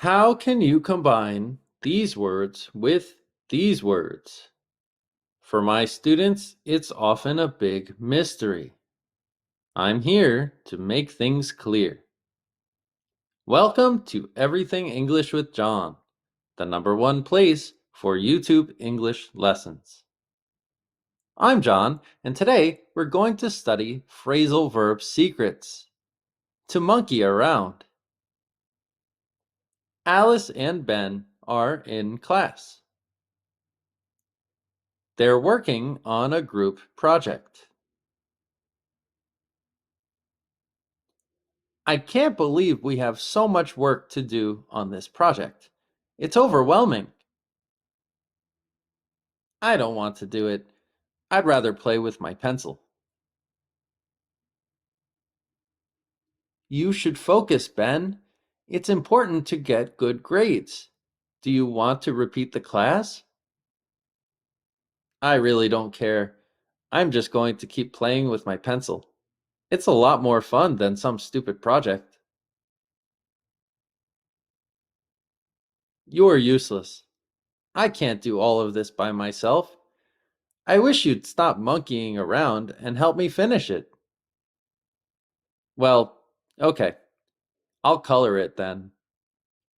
How can you combine these words with these words? For my students, it's often a big mystery. I'm here to make things clear. Welcome to Everything English with John, the #1 place for YouTube English lessons. I'm John, and today we're going to study phrasal verb secrets. To monkey around. Alice and Ben are in class. They're working on a group project. I can't believe we have so much work to do on this project. It's overwhelming. I don't want to do it. I'd rather play with my pencil. You should focus, Ben. It's important to get good grades. Do you want to repeat the class? I really don't care. I'm just going to keep playing with my pencil. It's a lot more fun than some stupid project. You're useless. I can't do all of this by myself. I wish you'd stop monkeying around and help me finish it. Well, okay. I'll color it then.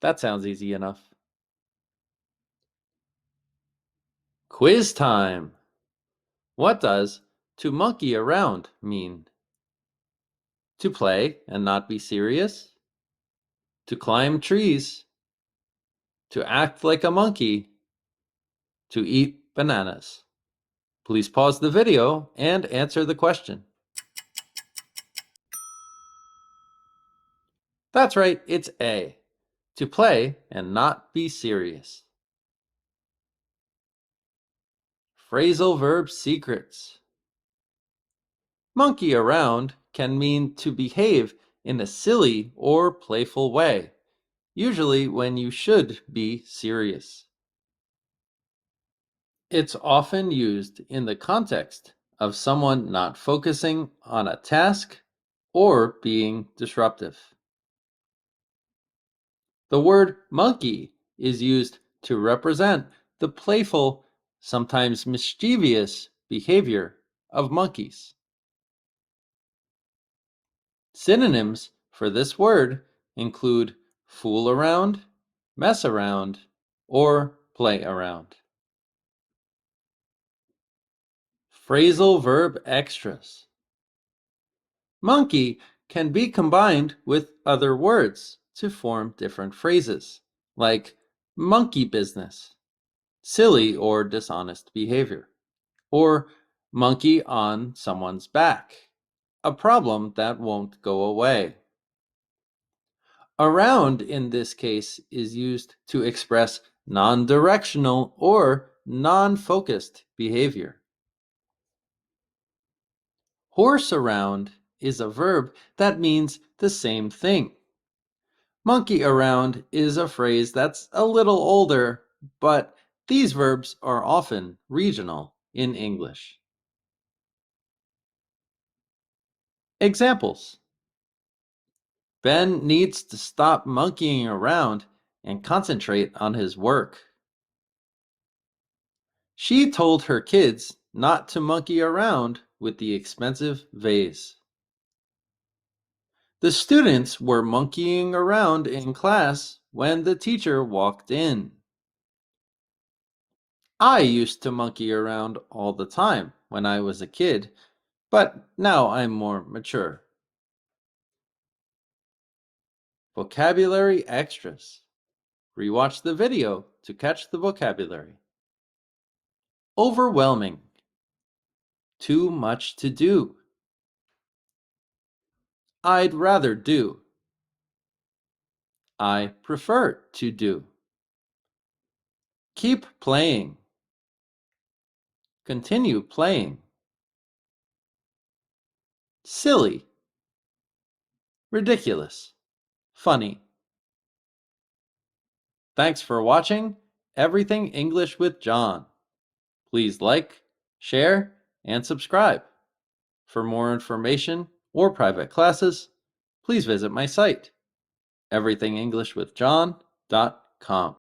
That sounds easy enough. Quiz time! What does to monkey around mean? To play and not be serious? To climb trees? To act like a monkey? To eat bananas? Please pause the video and answer the question. That's right, it's A. To play and not be serious. Phrasal verb secrets. Monkey around can mean to behave in a silly or playful way, usually when you should be serious. It's often used in the context of someone not focusing on a task or being disruptive. The word monkey is used to represent the playful, sometimes mischievous behavior of monkeys. Synonyms for this word include fool around, mess around, or play around. Phrasal verb extras. Monkey can be combined with other words to form different phrases, like monkey business, silly or dishonest behavior, or monkey on someone's back, a problem that won't go away. Around in this case is used to express non-directional or non-focused behavior. Horse around is a verb that means the same thing. Monkey around is a phrase that's a little older, but these verbs are often regional in English. Examples. Ben needs to stop monkeying around and concentrate on his work. She told her kids not to monkey around with the expensive vase. The students were monkeying around in class when the teacher walked in. I used to monkey around all the time when I was a kid, but now I'm more mature. Vocabulary extras. Rewatch the video to catch the vocabulary. Overwhelming. Too much to do. I'd rather do. I prefer to do. Keep playing. Continue playing. Silly. Ridiculous. Funny. Thanks for watching Everything English with John. Please like, share, and subscribe. For more information or private classes, please visit my site, everythingenglishwithjohn.com. com.